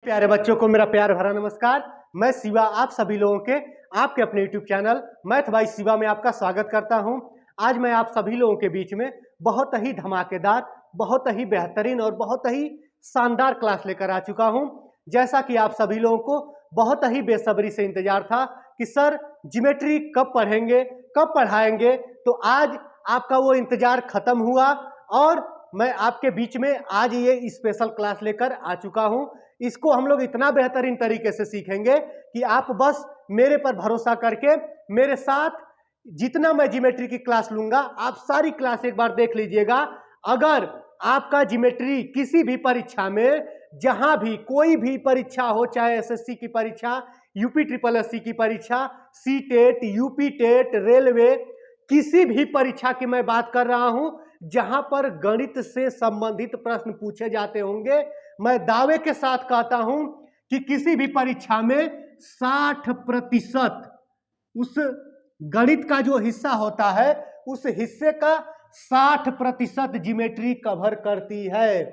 प्यारे बच्चों को मेरा प्यार भरा नमस्कार। मैं शिवा आप सभी लोगों के आपके अपने YouTube channel math bye Shiva में आपका स्वागत करता हूं। आज मैं आप सभी लोगों के बीच में बहुत ही धमाकेदार, बहुत ही बेहतरीन और बहुत ही शानदार क्लास लेकर आ चुका हूं। जैसा कि आप सभी लोगों को बहुत ही बेसब्री से इंतजार था कि सर ज्योमेट्री कब पढ़ेंगे, कब पढ़ाएंगे, तो आज आपका वो इंतजार खत्म हुआ और मैं आपके बीच में आज ये स्पेशल क्लास लेकर आ चुका हूं। इसको हम लोग इतना बेहतरीन तरीके से सीखेंगे कि आप बस मेरे पर भरोसा करके मेरे साथ जितना मैं ज्योमेट्री की क्लास लूंगा आप सारी क्लास एक बार देख लीजिएगा। अगर आपका ज्योमेट्री किसी भी परीक्षा में, जहां भी कोई भी परीक्षा हो, चाहे एसएससी की परीक्षा, यूपी ट्रिपल एससी की परीक्षा, C TET, UP TET, railway, किसी भी परीक्षा की मैं बात कर रहा हूं जहां पर गणित से संबंधित प्रश्न पूछे जाते होंगे, मैं दावे के साथ कहता हूं कि किसी भी परीक्षा में 60% उस गणित का जो हिस्सा होता है उस हिस्से का 60% ज्योमेट्री कवर करती है।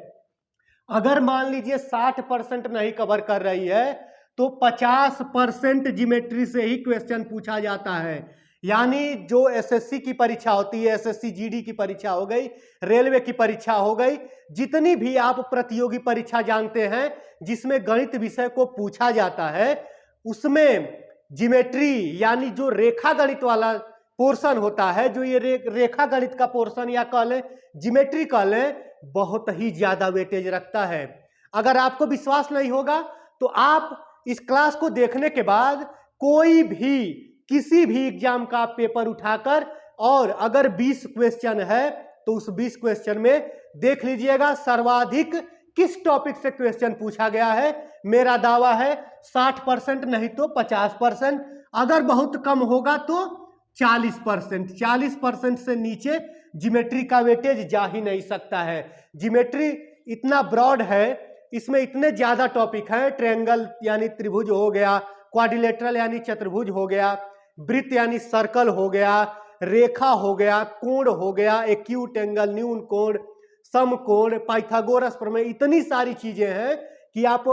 अगर मान लीजिए 60% नहीं कवर कर रही है तो 50% ज्योमेट्री से ही क्वेश्चन पूछा जाता है। यानी जो एसएससी की परीक्षा होती है, एसएससी जीडी की परीक्षा हो गई, रेलवे की परीक्षा हो गई, जितनी भी आप प्रतियोगी परीक्षा जानते हैं जिसमें गणित विषय को पूछा जाता है, उसमें ज्योमेट्री यानी जो रेखा गणित वाला पोर्शन होता है, जो ये रेखा गणित का पोर्शन या कह लें ज्योमेट्री कह लें, बहुत ही ज्यादा वेटेज रखता है। अगर आपको विश्वास नहीं होगा तो आप इस क्लास को देखने के बाद कोई भी किसी भी एग्जाम का पेपर उठाकर और अगर 20 क्वेश्चन है तो उस 20 क्वेश्चन में देख लीजिएगा सर्वाधिक किस टॉपिक से क्वेश्चन पूछा गया है। मेरा दावा है 60% नहीं तो 50%, अगर बहुत कम होगा तो 40%। 40% से नीचे ज्योमेट्री का वेटेज जा ही नहीं सकता है। ज्योमेट्री इतना ब्रॉड है, इसमें इतने ज्यादा टॉपिक हैं। ट्रायंगल यानी त्रिभुज हो गया, क्वाड्रिलेटरल यानी चतुर्भुज हो गया, वृत्त यानी सर्कल हो गया, रेखा हो गया, कोण हो गया, एक्यूट एंगल, न्यून कोण, समकोण, पाइथागोरस प्रमेय, इतनी सारी चीजें हैं कि आप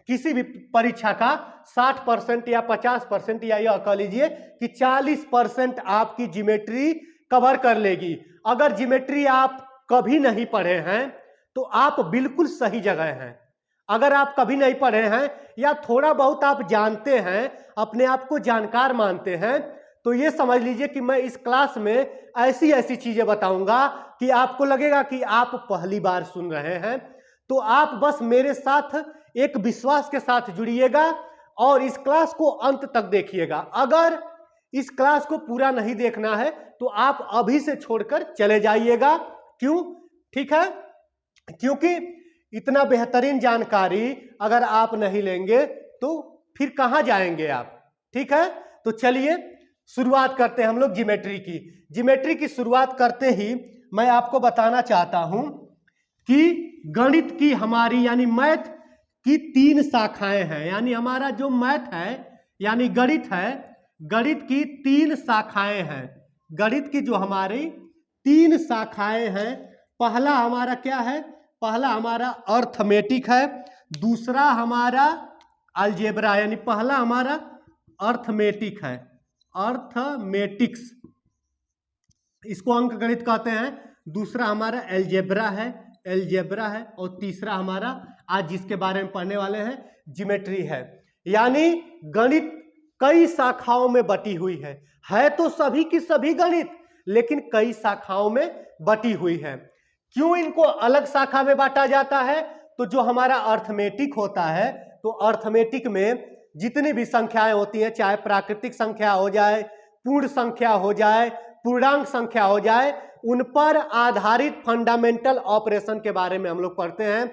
किसी भी परीक्षा का 60% या 50% या यह कह लीजिए कि 40% आपकी ज्योमेट्री कवर कर लेगी। अगर ज्योमेट्री आप कभी नहीं पढ़े हैं तो आप बिल्कुल सही जगह हैं। अगर आप कभी नहीं पढ़े हैं या थोड़ा बहुत आप जानते हैं, अपने आप को जानकार मानते हैं, तो ये समझ लीजिए कि मैं इस क्लास में ऐसी ऐसी चीजें बताऊंगा कि आपको लगेगा कि आप पहली बार सुन रहे हैं। तो आप बस मेरे साथ एक विश्वास के साथ जुड़िएगा और इस क्लास को अंत तक देखिएगा। अगर इस क्लास को पूरा नहीं देखना है तो आप अभी से छोड़कर चले जाइएगा। क्यों? ठीक है, क्योंकि इतना बेहतरीन जानकारी अगर आप नहीं लेंगे तो फिर कहां जाएंगे आप। ठीक है, तो चलिए शुरुआत करते हैं हम लोग ज्योमेट्री की। ज्योमेट्री की शुरुआत करते ही मैं आपको बताना चाहता हूं कि गणित की हमारी यानी मैथ की 3 शाखाएं हैं। यानी हमारा जो मैथ है यानी गणित है, गणित की 3 शाखाएं हैं। गणित की जो हमारी 3 शाखाएं हैं, पहला हमारा क्या है? पहला हमारा अर्थमेटिक है, दूसरा हमारा अलजेब्रा, यानी पहला हमारा अर्थमेटिक है, अर्थमेटिक्स, इसको अंक गणित कहते हैं। दूसरा हमारा एलजेब्रा है, एलजेब्रा है, और तीसरा हमारा आज जिसके बारे में पढ़ने वाले हैं ज्योमेट्री है। यानी गणित कई शाखाओं में बटी हुई है तो सभी की सभी गणित, लेकिन कई शाखाओं में बटी हुई है। क्यों इनको अलग शाखा में बांटा जाता है? तो जो हमारा अर्थमेटिक होता है, तो अर्थमेटिक में जितनी भी संख्याएं होती हैं, चाहे प्राकृतिक संख्या हो जाए, पूर्ण संख्या हो जाए, पूर्णांक संख्या हो जाए, उन पर आधारित फंडामेंटल ऑपरेशन के बारे में हम लोग पढ़ते हैं।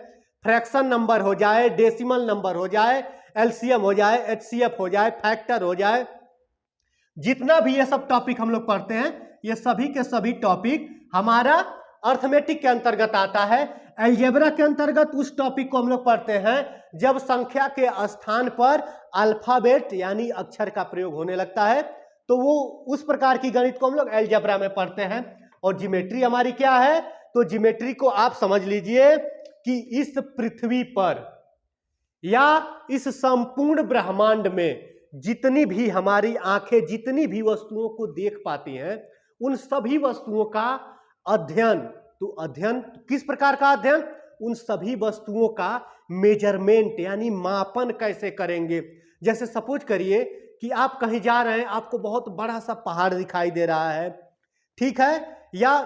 फ्रैक्शन नंबर हो जाए, डेसिमल नंबर हो जाए, एलसीएम हो जाए, एचसीएफ हो जाए, फैक्टर हो जाए, जितना भी ये सब टॉपिक हम लोग पढ़ते हैं, ये सभी के सभी टॉपिक हमारा अर्थमेटिक के अंतर्गत आता है। अलजेब्रा के अंतर्गत उस टॉपिक को हम लोग पढ़ते हैं जब संख्या के स्थान पर अल्फाबेट यानी अक्षर का प्रयोग होने लगता है, तो वो उस प्रकार की गणित को हम लोग अलजेब्रा में पढ़ते हैं। और ज्योमेट्री हमारी क्या है? तो ज्योमेट्री को आप समझ लीजिए कि इस पृथ्वी पर या इस संपूर्ण ब्रह्मांड में जितनी भी हमारी आंखें जितनी भी वस्तुओं को देख पाती हैं, उन सभी वस्तुओं का अध्ययन, तो अध्ययन किस प्रकार का अध्ययन, उन सभी वस्तुओं का मेजरमेंट यानी मापन कैसे करेंगे। जैसे सपोज करिए कि आप कहीं जा रहे हैं, आपको बहुत बड़ा सा पहाड़ दिखाई दे रहा है, ठीक है, या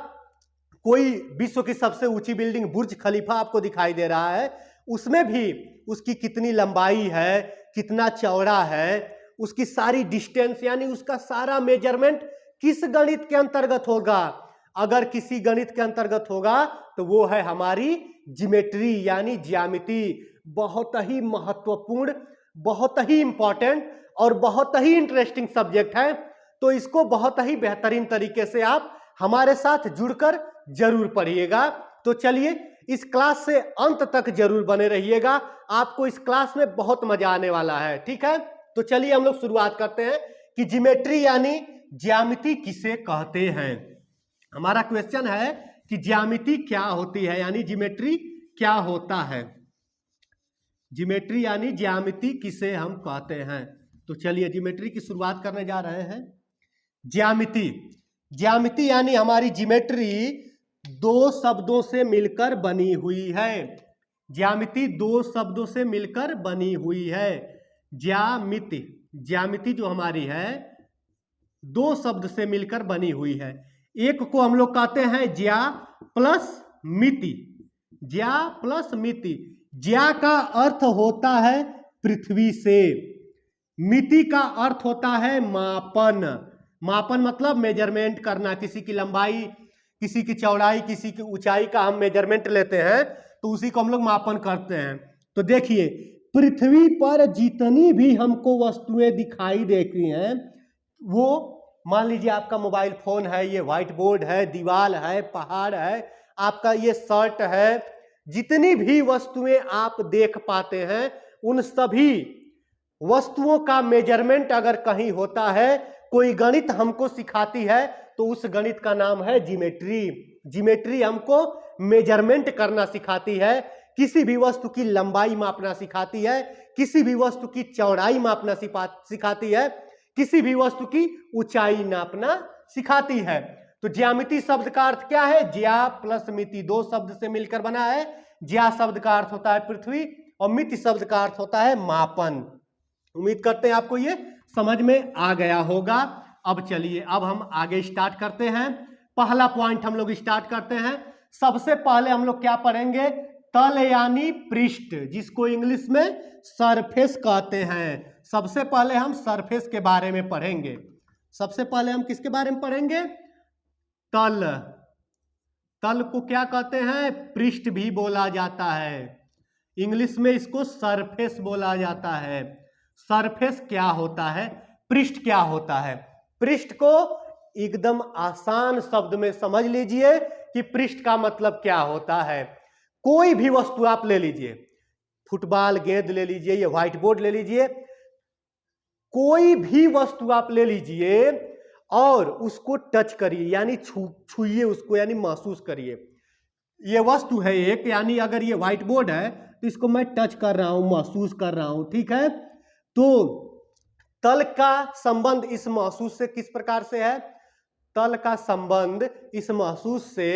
कोई विश्व की सबसे ऊंची बिल्डिंग बुर्ज खलीफा आपको दिखाई दे रहा है, उसमें भी उसकी कितनी लंबाई है, कितना चौड़ा है, उसकी सारी डिस्टेंस यानी उसका सारा मेजरमेंट किस गणित के अंतर्गत होगा। अगर किसी गणित के अंतर्गत होगा तो वो है हमारी ज्योमेट्री यानी ज्यामिति। बहुत ही महत्वपूर्ण, बहुत ही इंपॉर्टेंट और बहुत ही इंटरेस्टिंग सब्जेक्ट है। तो इसको बहुत ही बेहतरीन तरीके से आप हमारे साथ जुड़कर जरूर पढ़िएगा। तो चलिए इस क्लास से अंत तक जरूर बने रहिएगा, आपको इस क्लास में बहुत मजा आने वाला है, ठीक है। तो चलिए हम लोग शुरुआत करते हैं कि ज्योमेट्री यानी ज्यामिति किसे कहते हैं। हमारा क्वेश्चन है कि ज्यामिति क्या होती है, यानी ज्योमेट्री क्या होता है। ज्योमेट्री यानी ज्यामिति किसे हम कहते हैं। तो चलिए ज्योमेट्री की शुरुआत करने जा रहे हैं। ज्यामिति, ज्यामिति यानी हमारी ज्योमेट्री दो शब्दों से मिलकर बनी हुई है। ज्यामिति दो शब्दों से मिलकर बनी हुई है। ज्यामिति, ज्यामिति जो हमारी है दो शब्द से मिलकर बनी हुई है। एक को हम लोग कहते हैं ज्या प्लस मिति। ज्या प्लस मिति। ज्या का अर्थ होता है पृथ्वी से, मिति का अर्थ होता है मापन। मापन मतलब मेजरमेंट करना, किसी की लंबाई, किसी की चौड़ाई, किसी की ऊंचाई का हम मेजरमेंट लेते हैं तो उसी को हम लोग मापन करते हैं। तो देखिए पृथ्वी पर जितनी भी हमको वस्तुएं दिखाई देती हैं, वो मान लीजिए आपका मोबाइल फोन है, ये व्हाइट बोर्ड है, दीवार है, पहाड़ है, आपका ये शर्ट है, जितनी भी वस्तुएं आप देख पाते हैं उन सभी वस्तुओं का मेजरमेंट अगर कहीं होता है, कोई गणित हमको सिखाती है तो उस गणित का नाम है ज्योमेट्री। ज्योमेट्री हमको मेजरमेंट करना सिखाती है, किसी भी वस्तु की लंबाई मापना सिखाती है, किसी भी वस्तु की चौड़ाई मापना सिखाती है, किसी भी वस्तु की ऊंचाई नापना सिखाती है। तो ज्यामिति शब्द का अर्थ क्या है, ज्या प्लस मिति, दो शब्द से मिलकर बना है। ज्या शब्द का अर्थ होता है पृथ्वी और मिति शब्द का अर्थ होता है मापन। उम्मीद करते हैं आपको ये समझ में आ गया होगा। अब चलिए अब हम आगे स्टार्ट करते हैं। पहला पॉइंट हम लोग स्टार्ट करते हैं। सबसे पहले हम लोग क्या पढ़ेंगे, तल यानी पृष्ठ, जिसको इंग्लिश में सरफेस कहते हैं। सबसे पहले हम सरफेस के बारे में पढ़ेंगे। सबसे पहले हम किसके बारे में पढ़ेंगे, तल। तल को क्या कहते हैं, पृष्ठ भी बोला जाता है, इंग्लिश में इसको सरफेस बोला जाता है। सरफेस क्या होता है, पृष्ठ क्या होता है। पृष्ठ को एकदम आसान शब्द में समझ लीजिए कि पृष्ठ का मतलब क्या होता है। कोई भी वस्तु आप ले लीजिए, फुटबॉल गेंद ले लीजिए, ये व्हाइट बोर्ड ले लीजिए, कोई भी वस्तु आप ले लीजिए और उसको टच करिए यानी छूइए उसको, यानी महसूस करिए। ये वस्तु है एक, यानी अगर ये व्हाइट बोर्ड है तो इसको मैं टच कर रहा हूं, महसूस कर रहा हूं, ठीक है। तो तल का संबंध इस महसूस से किस प्रकार से है, तल का संबंध इस महसूस से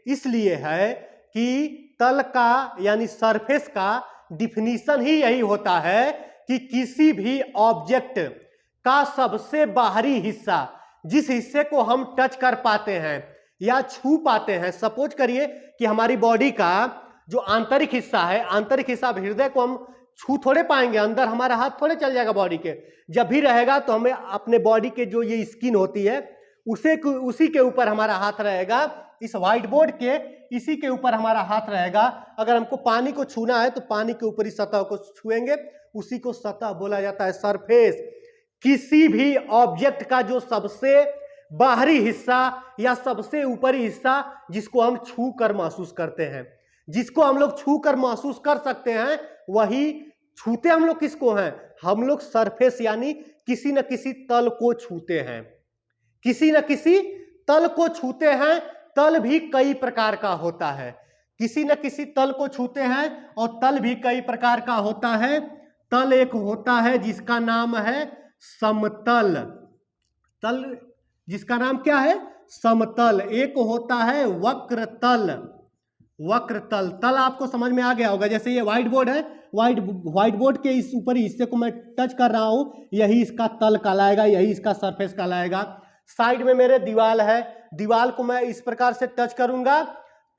इसलिए है कि तल का यानी सरफेस का डिफिनीशन ही यही होता है कि किसी भी ऑब्जेक्ट का सबसे बाहरी हिस्सा, जिस हिस्से को हम टच कर पाते हैं या छू पाते हैं। सपोज करिए कि हमारी बॉडी का जो आंतरिक हिस्सा है, आंतरिक हिस्सा हृदय को हम छू थोड़े पाएंगे, अंदर हमारा हाथ थोड़े चल जाएगा बॉडी के। जब भी रहेगा तो हमें अपने बॉडी के जो ये स्किन होती है उसी के ऊपर हमारा हाथ रहेगा, इस व्हाइट बोर्ड के इसी के ऊपर हमारा हाथ रहेगा। अगर हमको पानी को छूना है तो पानी के ऊपर इस सतह को छुएंगे, उसी को सतह बोला जाता है, सरफेस। किसी भी ऑब्जेक्ट का जो सबसे बाहरी हिस्सा या सबसे ऊपरी हिस्सा जिसको हम छू कर महसूस करते हैं, जिसको हम लोग छू कर महसूस कर सकते हैं, वही छूते हम लोग किसको हैं, हम लोग सरफेस यानी किसी न किसी तल को छूते हैं, किसी न किसी तल को छूते हैं। तल भी कई प्रकार का होता है, किसी न किसी तल को छूते हैं, और तल भी कई प्रकार का होता है। तल एक होता है जिसका नाम है समतल, तल जिसका नाम क्या है, समतल। एक होता है वक्र तल, वक्र तल। तल आपको समझ में आ गया होगा, जैसे ये व्हाइट बोर्ड है, व्हाइट बोर्ड के इस ऊपरी हिस्से को मैं टच कर रहा हूं, यही इसका तल कहलाएगा, यही इसका सरफेस कहलाएगा। साइड में मेरे दीवार है, दीवार को मैं इस प्रकार से टच करूंगा,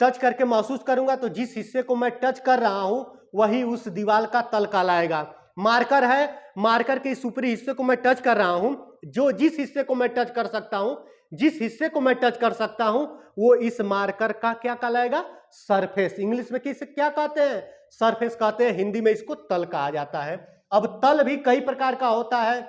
टच करके महसूस करूंगा, तो जिस हिस्से को मैं टच कर रहा हूं वही उस दीवार का तल कहलाएगा। मार्कर है, मार्कर के इस ऊपरी हिस्से को मैं टच कर रहा हूं, जो जिस हिस्से को मैं टच कर सकता हूं, जिस हिस्से को मैं टच कर सकता हूं वो इस मार्कर का क्या कहलाएगा, सरफेस। इंग्लिश में किसे क्या कहते हैं, सरफेस कहते हैं, हिंदी में इसको तल कहा जाता है। अब तल भी कई प्रकार का होता है।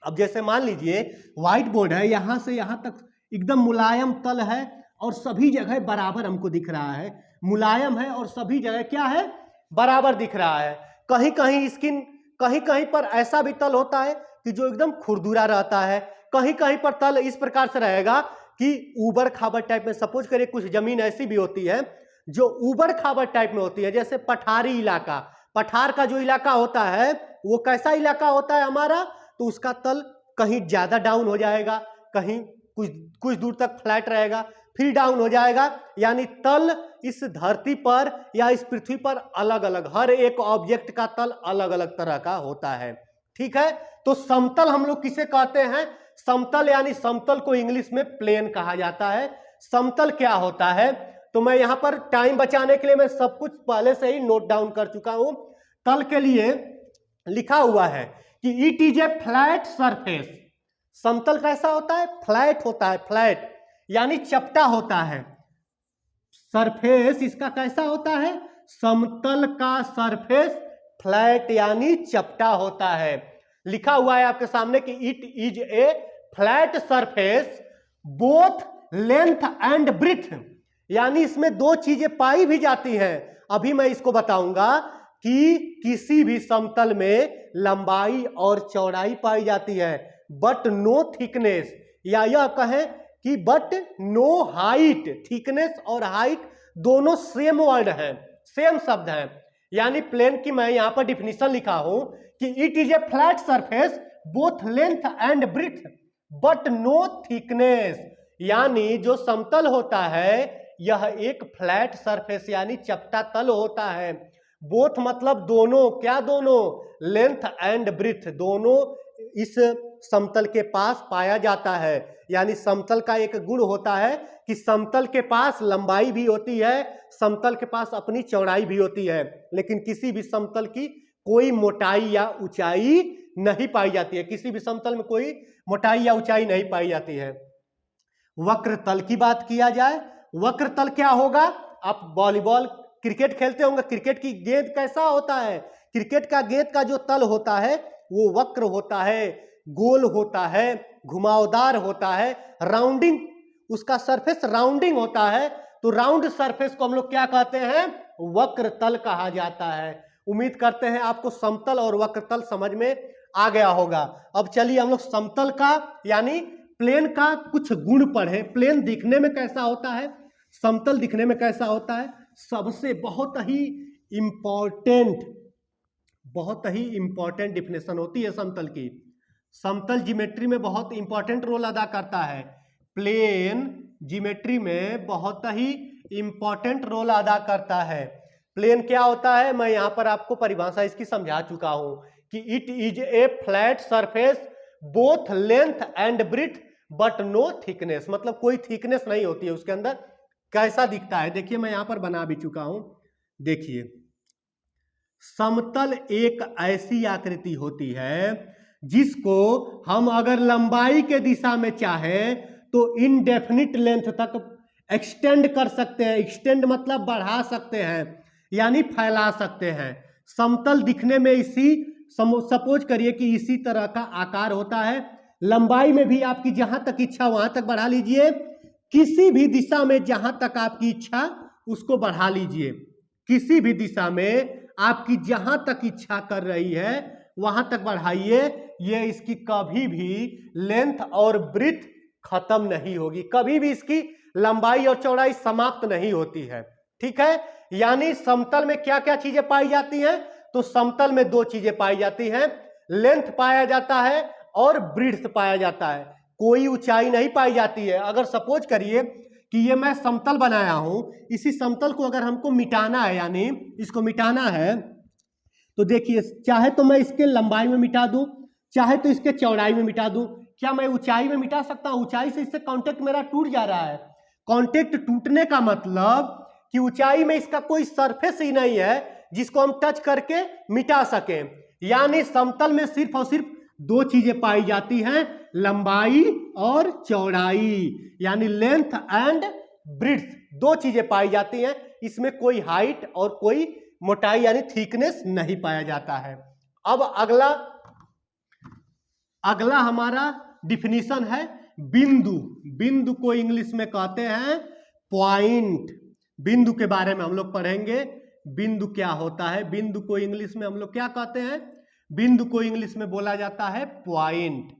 अब जैसे मान लीजिए व्हाइट बोर्ड है, यहां से यहां तक एकदम मुलायम तल है और सभी जगह बराबर हमको दिख रहा है, मुलायम है और सभी जगह क्या है, बराबर दिख रहा है। कहीं कहीं स्किन, कहीं कहीं पर ऐसा भी तल होता है कि जो एकदम खुरदुरा रहता है, कहीं कहीं पर तल इस प्रकार से रहेगा कि ऊबड़ खाबड़ टाइप में। सपोज करिए कुछ जमीन ऐसी भी होती है जो ऊबड़ खाबड़ टाइप में होती है, जैसे पठारी इलाका, पठार का जो इलाका होता है वो कैसा इलाका होता है हमारा, तो उसका तल कहीं ज्यादा डाउन हो जाएगा, कहीं कुछ दूर तक फ्लैट रहेगा, फिर डाउन हो जाएगा। यानी तल इस धरती पर या इस पृथ्वी पर अलग अलग, हर एक ऑब्जेक्ट का तल अलग अलग तरह का होता है। ठीक है, तो समतल हम लोग किसे कहते हैं, समतल, यानी समतल को इंग्लिश में प्लेन कहा जाता है। समतल क्या होता है, तो मैं यहां पर टाइम बचाने के लिए मैं सब कुछ पहले से ही नोट डाउन कर चुका हूं। तल के लिए लिखा हुआ है कि it is a flat surface. समतल कैसा होता है, फ्लैट होता है, फ्लैट यानी चपटा होता है। सरफेस इसका कैसा होता है, समतल का सरफेस फ्लैट यानी चपटा होता है। लिखा हुआ है आपके सामने कि it is a flat surface both length and breadth, यानी इसमें दो चीजें पाई भी जाती हैं। अभी मैं इसको बताऊंगा कि किसी भी समतल में लंबाई और चौड़ाई पाई जाती है, बट नो थिकनेस, या यह कहें कि बट नो हाइट। थिकनेस और हाइट दोनों सेम वर्ड है, सेम शब्द है। यानी प्लेन की मैं यहां पर डिफिनीशन लिखा हूं कि it is a flat surface both length and breadth but no thickness, यानी जो समतल होता है यह एक फ्लैट सरफेस यानी चपटा तल होता है। बोथ मतलब दोनों, क्या दोनों, लेंथ एंड ब्रीथ, दोनों इस समतल के पास पाया जाता है। यानी समतल का एक गुण होता है कि समतल के पास लंबाई भी होती है, समतल के पास अपनी चौड़ाई भी होती है, लेकिन किसी भी समतल की कोई मोटाई या ऊंचाई नहीं पाई जाती है, किसी भी समतल में कोई मोटाई या ऊंचाई नहीं पाई जाती है। वक्र तल की बात किया जाए, वक्र तल क्या होगा, आप वॉलीबॉल क्रिकेट खेलते होंगे, क्रिकेट की गेंद कैसा होता है, क्रिकेट का गेंद का जो तल होता है वो वक्र होता है, गोल होता है, घुमावदार होता है, राउंडिंग, उसका सरफेस राउंडिंग होता है। तो राउंड सरफेस को हम लोग क्या कहते हैं, वक्र तल कहा जाता है। उम्मीद करते हैं आपको समतल और वक्र तल समझ में आ गया होगा। अब चलिए हम लोग समतल का यानी प्लेन का कुछ गुण पढ़े। प्लेन दिखने में कैसा होता है, समतल दिखने में कैसा होता है। सबसे बहुत ही इंपॉर्टेंट डिफिनेशन होती है समतल की। समतल ज्योमेट्री में बहुत इंपॉर्टेंट रोल अदा करता है, प्लेन ज्योमेट्री में बहुत ही इंपॉर्टेंट रोल अदा करता है। प्लेन क्या होता है, मैं यहां पर आपको परिभाषा इसकी समझा चुका हूं कि it is a flat surface both length and breadth but no thickness, मतलब कोई थिकनेस नहीं होती है उसके अंदर। कैसा दिखता है, देखिए मैं यहां पर बना भी चुका हूं, देखिए समतल एक ऐसी आकृति होती है जिसको हम अगर लंबाई के दिशा में चाहें तो इनडेफिनिट लेंथ तक एक्सटेंड कर सकते हैं। एक्सटेंड मतलब बढ़ा सकते हैं, यानी फैला सकते हैं। समतल दिखने में इसी, सपोज करिए कि इसी तरह का आकार होता है। लंबाई में भी आपकी जहां तक इच्छा वहां तक बढ़ा लीजिए, किसी भी दिशा में जहां तक आपकी इच्छा उसको बढ़ा लीजिए, किसी भी दिशा में आपकी जहां तक इच्छा कर रही है वहां तक बढ़ाइए। ये इसकी कभी भी लेंथ और ब्रीथ खत्म नहीं होगी, कभी भी इसकी लंबाई और चौड़ाई समाप्त नहीं होती है। ठीक है। यानी समतल में क्या क्या चीजें पाई जाती हैं? तो समतल में दो चीजें पाई जाती हैं, लेंथ पाया जाता है और ब्रीड्थ पाया जाता है, कोई ऊंचाई नहीं पाई जाती है। अगर सपोज करिए कि ये मैं समतल बनाया हूं, इसी समतल को अगर हमको मिटाना है, यानी इसको मिटाना है, तो देखिए चाहे तो मैं इसके लंबाई में मिटा दूं, चाहे तो इसके चौड़ाई में मिटा दूं। क्या मैं ऊंचाई में मिटा सकता हूं? ऊंचाई से इससे कांटेक्ट मेरा टूट जा रहा है। कांटेक्ट टूटने का मतलब कि ऊंचाई में इसका कोई सरफेस ही नहीं है जिसको हम टच करके मिटा सकें। यानी समतल में सिर्फ और सिर्फ दो चीजें पाई जाती हैं, लंबाई और चौड़ाई, यानी लेंथ एंड ब्रीड्थ, दो चीजें पाई जाती हैं। इसमें कोई हाइट और कोई मोटाई यानी थिकनेस नहीं पाया जाता है। अब अगला हमारा डिफिनीशन है बिंदु। बिंदु को इंग्लिश में कहते हैं पॉइंट। बिंदु के बारे में हम लोग पढ़ेंगे, बिंदु क्या होता है। बिंदु को इंग्लिश में हम लोग क्या कहते हैं? बिंदु को इंग्लिश में बोला जाता है पॉइंट।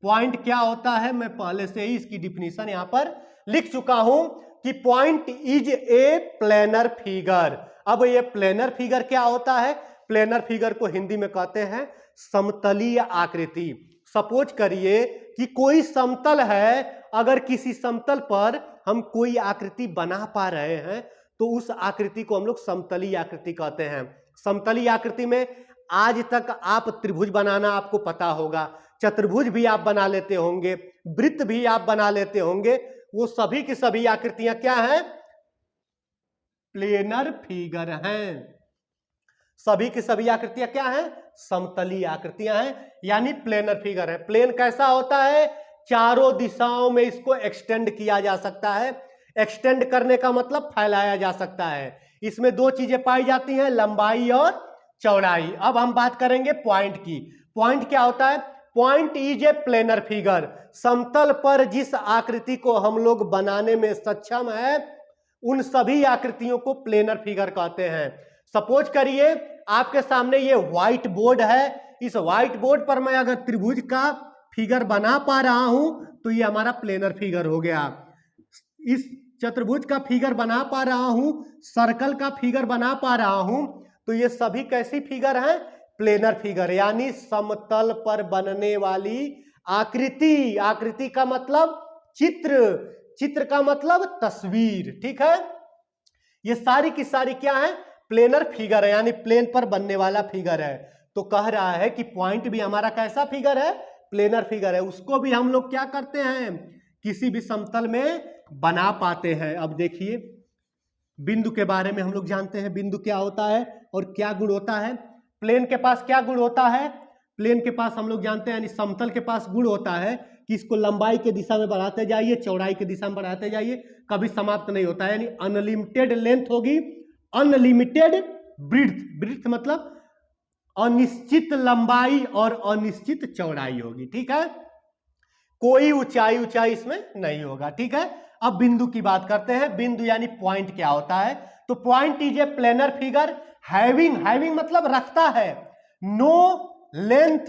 पॉइंट क्या होता है? मैं पहले से ही इसकी डिफिनीशन यहां पर लिख चुका हूं कि point is a planar figure. अब ये प्लेनर फिगर क्या होता है? प्लेनर फिगर को हिंदी में कहते हैं समतलीय आकृति। सपोज करिए कि कोई समतल है, अगर किसी समतल पर हम कोई आकृति बना पा रहे हैं तो उस आकृति को हम लोग समतलीय आकृति कहते हैं। समतलीय आकृति में आज तक आप त्रिभुज बनाना आपको पता होगा, चतुर्भुज भी आप बना लेते होंगे, वृत्त भी आप बना लेते होंगे। वो सभी की सभी आकृतियां क्या हैं? प्लेनर फिगर हैं। सभी की सभी आकृतियां क्या हैं? समतलीय आकृतियां हैं, यानी प्लेनर फिगर है। प्लेन कैसा होता है? चारों दिशाओं में इसको एक्सटेंड किया जा सकता है। एक्सटेंड करने का मतलब फैलाया जा सकता है। इसमें दो चीजें पाई जाती हैं, लंबाई और चौड़ाई। अब हम बात करेंगे पॉइंट की। पॉइंट क्या होता है? Point is a planar figure. समतल पर जिस आकृति को हम लोग बनाने में सक्षम है उन सभी आकृतियों को प्लेनर फिगर कहते हैं। सपोज करिए आपके सामने ये व्हाइट बोर्ड है, इस व्हाइट बोर्ड पर मैं अगर त्रिभुज का फिगर बना पा रहा हूं तो ये हमारा प्लेनर फिगर हो गया। इस चतुर्भुज का फिगर बना पा रहा हूं, सर्कल का फिगर बना पा रहा हूं, तो ये सभी कैसी फिगर हैं? प्लेनर फिगर, यानी समतल पर बनने वाली आकृति। आकृति का मतलब चित्र, चित्र का मतलब तस्वीर, ठीक है। ये सारी की सारी क्या है? प्लेनर फिगर है, यानी प्लेन पर बनने वाला फिगर है। तो कह रहा है कि पॉइंट भी हमारा कैसा फिगर है? प्लेनर फिगर है। उसको भी हम लोग क्या करते हैं? किसी भी समतल में बना पाते हैं। अब देखिए बिंदु के बारे में हम लोग जानते हैं, बिंदु क्या होता है और क्या गुण होता है। प्लेन के पास क्या गुण होता है? प्लेन के पास हम लोग जानते हैं, यानी समतल के पास गुण होता है कि इसको लंबाई के दिशा में बढ़ाते जाइए, चौड़ाई के दिशा में बढ़ाते जाइए, कभी समाप्त नहीं होता है। यानी अनलिमिटेड लेंथ होगी, अनलिमिटेड ब्रीड्थ। ब्रीड्थ मतलब अनिश्चित लंबाई और अनिश्चित चौड़ाई होगी, ठीक है। कोई ऊंचाई इसमें नहीं होगा, ठीक है। अब बिंदु की बात करते हैं। बिंदु यानी पॉइंट क्या होता है? तो point is a planar figure having मतलब रखता है नो लेंथ,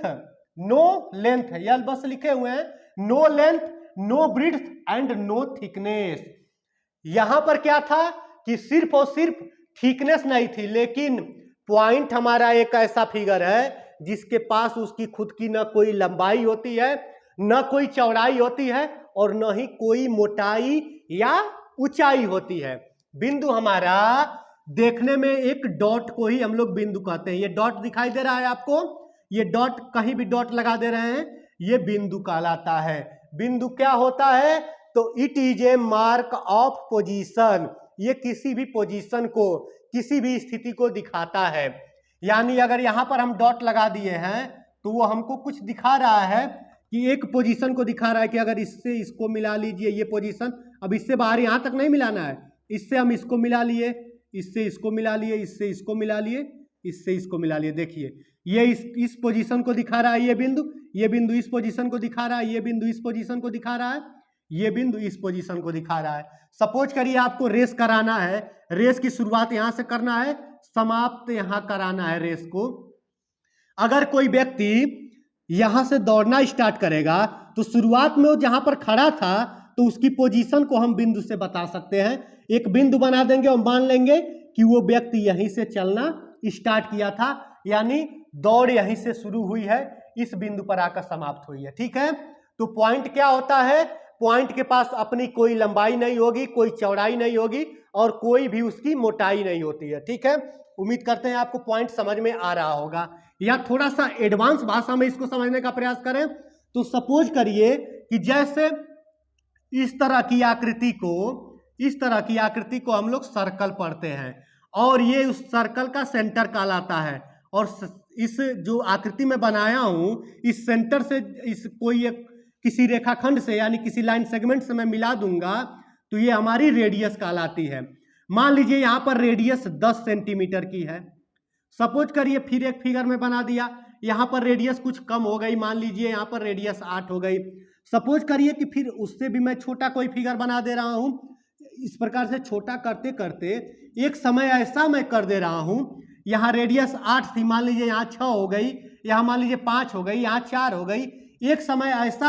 यह बस लिखे हुए हैं, no length, no breadth and no thickness. यहां पर क्या था कि सिर्फ और सिर्फ थिकनेस नहीं थी, लेकिन पॉइंट हमारा एक ऐसा फिगर है जिसके पास उसकी खुद की न कोई लंबाई होती है, न कोई चौड़ाई होती है और न ही कोई मोटाई या ऊंचाई होती है। बिंदु हमारा देखने में एक डॉट को ही हम लोग बिंदु कहते हैं। ये डॉट दिखाई दे रहा है आपको, ये डॉट, कहीं भी डॉट लगा दे रहे हैं, ये बिंदु कहलाता है। बिंदु क्या होता है? तो it is A mark of position. ये किसी भी पोजीशन को, किसी भी स्थिति को दिखाता है। यानी अगर यहां पर हम डॉट लगा दिए हैं तो वो हमको कुछ दिखा रहा है कि एक पोजीशन को दिखा रहा है कि अगर इससे इसको मिला लीजिए, ये पोजीशन, अब इससे बाहर यहां तक नहीं मिलाना है, इससे हम इसको मिला लिए, इससे इसको मिला लिए, इससे इसको मिला लिए, इससे इसको मिला लिए। देखिए ये इस पोजीशन को दिखा रहा है, ये बिंदु इस पोजीशन को दिखा रहा है, ये बिंदु इस पोजीशन को दिखा रहा है, ये बिंदु इस पोजीशन को दिखा रहा है। सपोज करिए आपको रेस कराना है, रेस की शुरुआत यहां से करना है, समाप्त यहां कराना है रेस को। अगर कोई व्यक्ति यहां से दौड़ना स्टार्ट करेगा तो शुरुआत में वो जहां पर खड़ा था तो उसकी पोजीशन को हम बिंदु से बता सकते हैं। एक बिंदु बना देंगे और मान लेंगे कि वो व्यक्ति यहीं से चलना स्टार्ट किया था, यानी दौड़ यहीं से शुरू हुई है, इस बिंदु पर आकर समाप्त हुई है। ठीक है, तो पॉइंट क्या होता है? पॉइंट के पास अपनी कोई लंबाई नहीं होगी, कोई चौड़ाई नहीं होगी और कोई भी उसकी मोटाई नहीं होती है। ठीक है, उम्मीद करते हैं आपको पॉइंट समझ में आ रहा होगा। या थोड़ा सा एडवांस भाषा में इसको समझने का प्रयास करें तो सपोज करिए कि जैसे इस तरह की आकृति को हम लोग सर्कल पढ़ते हैं और ये उस सर्कल का सेंटर कहलाता है। और इस जो आकृति में बनाया हूं, इस सेंटर से इस कोई एक किसी रेखाखंड से यानी किसी लाइन सेगमेंट से मैं मिला दूंगा तो ये हमारी रेडियस कहलाती है। मान लीजिए यहां पर रेडियस 10 सेंटीमीटर की है। सपोज करिए फिर एक फिगर में बना दिया, यहां पर रेडियस कुछ कम हो गई, मान लीजिए यहां पर रेडियस 8 हो गई। सपोज करिए कि फिर उससे भी मैं छोटा कोई फिगर बना दे रहा हूं। इस प्रकार से छोटा करते करते एक समय ऐसा मैं कर दे रहा हूं, यहाँ रेडियस 8 थी, मान लीजिए यहाँ 6 हो गई, यहाँ मान लीजिए 5 हो गई, यहाँ 4 हो गई। एक समय ऐसा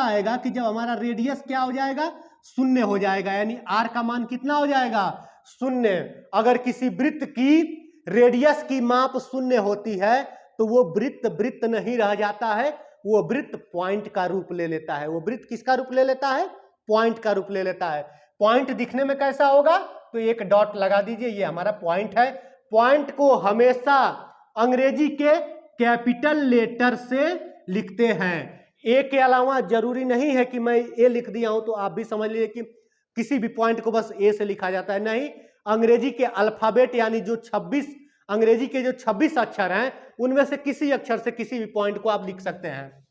आएगा कि जब हमारा रेडियस क्या हो जाएगा? 0 हो जाएगा, यानी r का मान कितना हो जाएगा? 0। अगर किसी वृत्त की रेडियस की माप 0 होती है तो वो वृत्त नहीं रह जाता है, वो वृत्त पॉइंट का रूप ले लेता है। वो वृत्त किसका रूप ले लेता है? पॉइंट का रूप ले लेता है। पॉइंट दिखने में कैसा होगा? तो एक डॉट लगा दीजिए, ये हमारा पॉइंट है। पॉइंट को हमेशा अंग्रेजी के कैपिटल लेटर से लिखते हैं। ए के अलावा जरूरी नहीं है कि मैं ए लिख दिया हूं तो आप भी समझ लीजिए कि किसी भी पॉइंट को बस ए से लिखा जाता है। नहीं, अंग्रेजी के अल्फाबेट यानी जो 26 अक्षर हैं उनमें से किसी अक्षर से किसी भी पॉइंट को आप लिख सकते हैं।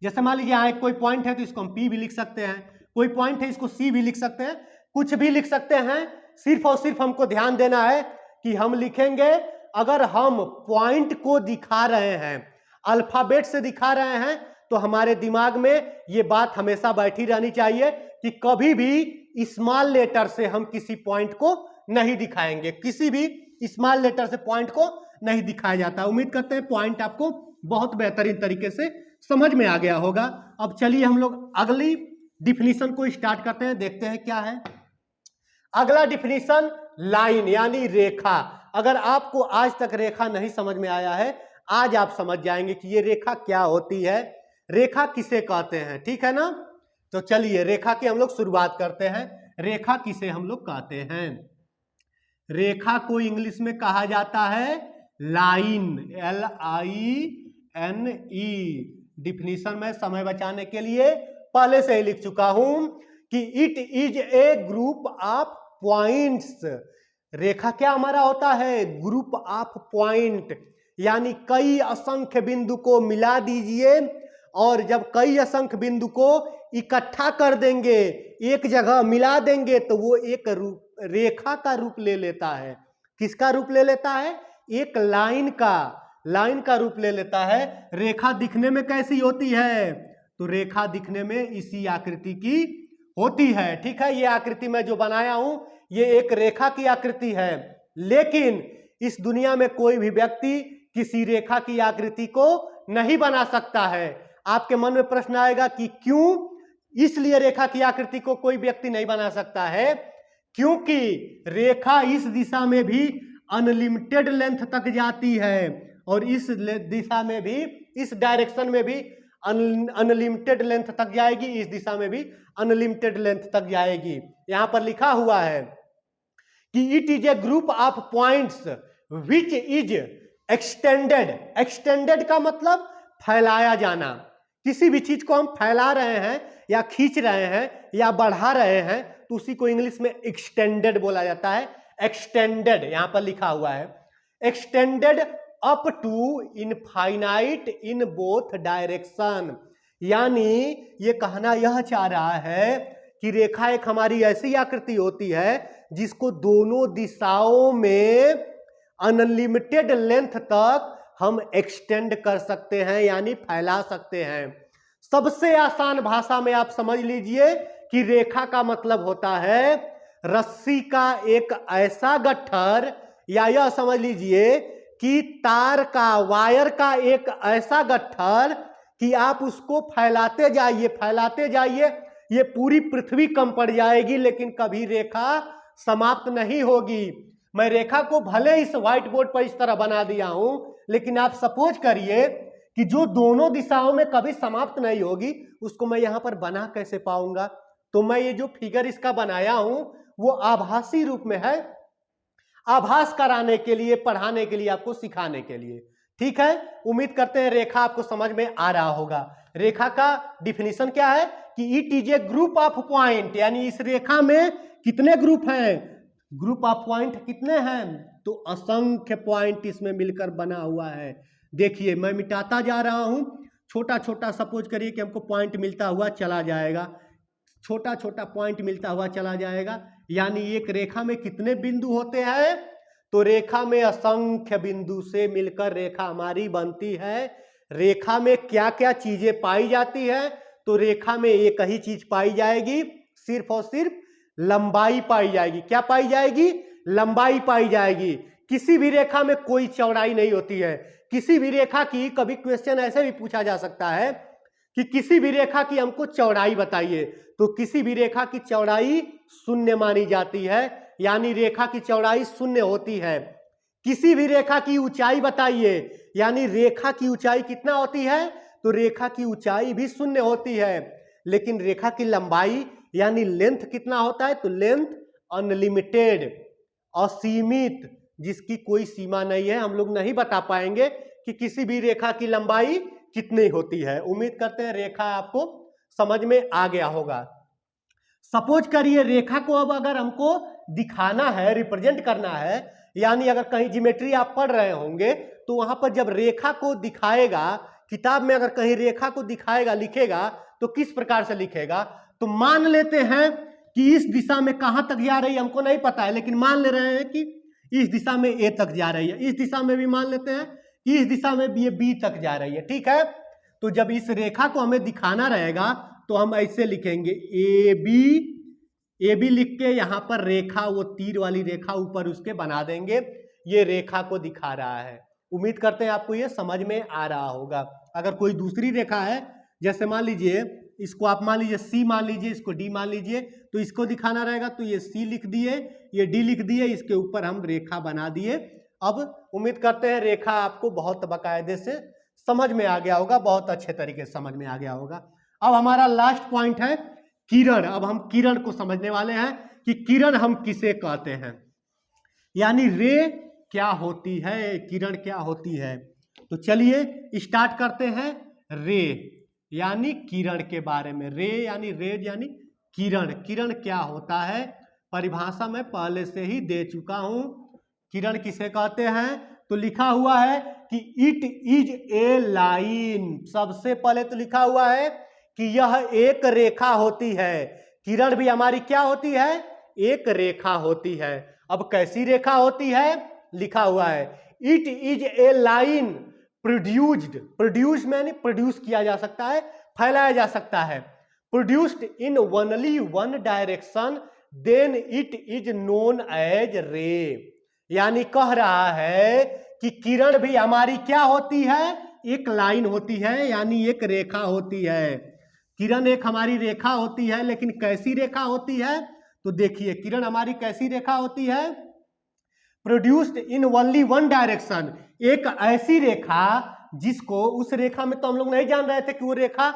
जैसे मान लीजिए यहाँ एक कोई पॉइंट है तो इसको हम पी भी लिख सकते हैं, कोई पॉइंट है इसको सी भी लिख सकते हैं, कुछ भी लिख सकते हैं। सिर्फ और सिर्फ हमको ध्यान देना है कि हम लिखेंगे, अगर हम पॉइंट को दिखा रहे हैं, अल्फाबेट से दिखा रहे हैं, तो हमारे दिमाग में ये बात हमेशा बैठी रहनी चाहिए कि कभी भी स्मॉल लेटर से हम किसी पॉइंट को नहीं दिखाएंगे। किसी भी स्मॉल लेटर से पॉइंट को नहीं दिखाया जाता। उम्मीद करते हैं पॉइंट आपको बहुत बेहतरीन तरीके से समझ में आ गया होगा। अब चलिए हम लोग अगली डिफिनीशन को स्टार्ट करते हैं, देखते हैं क्या है। अगला डिफिनीशन लाइन यानी रेखा। अगर आपको आज तक रेखा नहीं समझ में आया है, आज आप समझ जाएंगे कि ये रेखा क्या होती है, रेखा किसे कहते हैं। ठीक है ना? तो चलिए रेखा की हम लोग शुरुआत करते हैं। रेखा किसे हम लोग कहते हैं? रेखा को इंग्लिश में कहा जाता है लाइन, LINE। डिफिनीशन में समय बचाने के लिए पहले से ही लिख चुका हूं कि it is a group of points. रेखा क्या हमारा होता है? ग्रुप ऑफ पॉइंट, यानी कई असंख्य बिंदु को मिला दीजिए और जब कई असंख्य बिंदु को इकट्ठा कर देंगे, एक जगह मिला देंगे, तो वो एक रेखा का रूप ले लेता है। किसका रूप ले लेता है? एक लाइन का रूप ले लेता है। रेखा दिखने में कैसी होती है? तो रेखा दिखने में इसी आकृति की होती है। ठीक है, ये आकृति मैं जो बनाया हूं ये एक रेखा की आकृति है, लेकिन इस दुनिया में कोई भी व्यक्ति किसी रेखा की आकृति को नहीं बना सकता है। आपके मन में प्रश्न आएगा कि क्यों? इसलिए रेखा की आकृति को कोई व्यक्ति नहीं बना सकता है क्योंकि रेखा इस दिशा में भी अनलिमिटेड लेंथ तक जाती है और इस दिशा में भी, इस डायरेक्शन में भी अनलिमिटेड लेंथ तक जाएगी, इस दिशा में भी अनलिमिटेड लेंथ तक जाएगी। यहां पर लिखा हुआ है कि it is a group of points which is extended. Extended का मतलब फैलाया जाना। किसी भी चीज को हम फैला रहे हैं या खींच रहे हैं या बढ़ा रहे हैं तो उसी को इंग्लिश में एक्सटेंडेड बोला जाता है। एक्सटेंडेड यहां पर लिखा हुआ है, extended up to infinite in both direction. यानी ये कहना यह चाह रहा है कि रेखा एक हमारी ऐसी आकृति होती है जिसको दोनों दिशाओं में अनलिमिटेड लेंथ तक हम एक्सटेंड कर सकते हैं, यानी फैला सकते हैं। सबसे आसान भाषा में आप समझ लीजिए कि रेखा का मतलब होता है रस्सी का एक ऐसा गट्ठर, या यह समझ लीजिए कि तार का, वायर का एक ऐसा गट्ठर कि आप उसको फैलाते जाइए, ये पूरी पृथ्वी कम पड़ जाएगी लेकिन कभी रेखा समाप्त नहीं होगी। मैं रेखा को भले इस व्हाइट बोर्ड पर इस तरह बना दिया हूं, लेकिन आप सपोज करिए कि जो दोनों दिशाओं में कभी समाप्त नहीं होगी, उसको मैं यहां पर बना कैसे पाऊंगा? तो मैं ये जो फिगर इसका बनाया हूं वो आभासी रूप में है, आभास कराने के लिए, पढ़ाने के लिए, आपको सिखाने के लिए। ठीक है, उम्मीद करते हैं रेखा आपको समझ में आ रहा होगा। रेखा का डिफिनीशन क्या है कि it is a group of point, यानी इस रेखा में कितने ग्रुप हैं? ग्रुप ऑफ पॉइंट कितने हैं? तो असंख्य पॉइंट इसमें मिलकर बना हुआ है। देखिए मैं मिटाता जा रहा हूं, छोटा छोटा सपोज करिए कि हमको पॉइंट मिलता हुआ चला जाएगा, छोटा छोटा पॉइंट मिलता हुआ चला जाएगा। यानी एक रेखा में कितने बिंदु होते हैं? तो रेखा में असंख्य बिंदु से मिलकर रेखा हमारी बनती है। रेखा में क्या क्या चीजें पाई जाती है? तो रेखा में एक ही चीज पाई जाएगी, सिर्फ और सिर्फ लंबाई पाई जाएगी। क्या पाई जाएगी? लंबाई पाई जाएगी। किसी भी रेखा में कोई चौड़ाई नहीं होती है। किसी भी रेखा की, कभी क्वेश्चन ऐसे भी पूछा जा सकता है कि किसी भी रेखा की हमको चौड़ाई बताइए, तो किसी भी रेखा की चौड़ाई शून्य मानी जाती है, यानी रेखा की चौड़ाई शून्य होती है। किसी भी रेखा की ऊंचाई बताइए, यानी रेखा की ऊंचाई कितना होती है? तो रेखा की ऊंचाई भी शून्य होती है। लेकिन रेखा की लंबाई यानी लेंथ कितना होता है? तो लेंथ अनलिमिटेड, असीमित, जिसकी कोई सीमा नहीं है। हम लोग नहीं बता पाएंगे कि किसी भी रेखा की लंबाई कितनी होती है। उम्मीद करते हैं रेखा आपको समझ में आ गया होगा। सपोज करिए रेखा को अब अगर हमको दिखाना है, रिप्रेजेंट करना है, यानी अगर कहीं ज्योमेट्री आप पढ़ रहे होंगे तो वहां पर जब रेखा को दिखाएगा, किताब में अगर कहीं रेखा को दिखाएगा, लिखेगा, तो किस प्रकार से लिखेगा? तो मान लेते हैं कि इस दिशा में कहां तक जा रही है हमको नहीं पता है, लेकिन मान ले रहे हैं कि इस दिशा में ए तक जा रही है, इस दिशा में भी मान लेते हैं कि इस दिशा में भी ये बी तक जा रही है। ठीक है, तो जब इस रेखा को हमें दिखाना रहेगा तो हम ऐसे लिखेंगे ए बी लिख के यहां पर रेखा, वो तीर वाली रेखा ऊपर उसके बना देंगे। ये रेखा को दिखा रहा है। उम्मीद करते हैं आपको ये समझ में आ रहा होगा। अगर कोई दूसरी रेखा है, जैसे मान लीजिए इसको आप मान लीजिए सी मान लीजिए, इसको डी मान लीजिए, तो इसको दिखाना रहेगा तो ये सी लिख दिए, ये डी लिख दिए, इसके ऊपर हम रेखा बना दिए। अब उम्मीद करते हैं रेखा आपको बहुत बाकायदे से समझ में आ गया होगा, बहुत अच्छे तरीके से समझ में आ गया होगा। अब हमारा लास्ट पॉइंट है किरण। अब हम किरण को समझने वाले हैं कि किरण हम किसे कहते हैं, यानी रे क्या होती है, किरण क्या होती है। तो चलिए स्टार्ट करते हैं रे यानी किरण के बारे में। रे यानी रेज यानी किरण। किरण क्या होता है परिभाषा मैं पहले से ही दे चुका हूं। किरण किसे कहते हैं? तो लिखा हुआ है कि इट इज ए लाइन। सबसे पहले तो लिखा हुआ है कि यह एक रेखा होती है। किरण भी हमारी क्या होती है? एक रेखा होती है। अब कैसी रेखा होती है? लिखा हुआ है it is a line produced. Produce मैंने प्रोड्यूस किया जा सकता है, फैलाया जा सकता है। Produced in only one direction then it is known as ray. यानी कह रहा है कि किरण भी हमारी क्या होती है? एक लाइन होती है, यानी एक रेखा होती है। किरण एक हमारी रेखा होती है, लेकिन कैसी रेखा होती है? तो देखिए किरण हमारी कैसी रेखा होती है? Produced in only one direction. एक ऐसी रेखा जिसको, उस रेखा में तो हम लोग नहीं जान रहे थे कि वो रेखा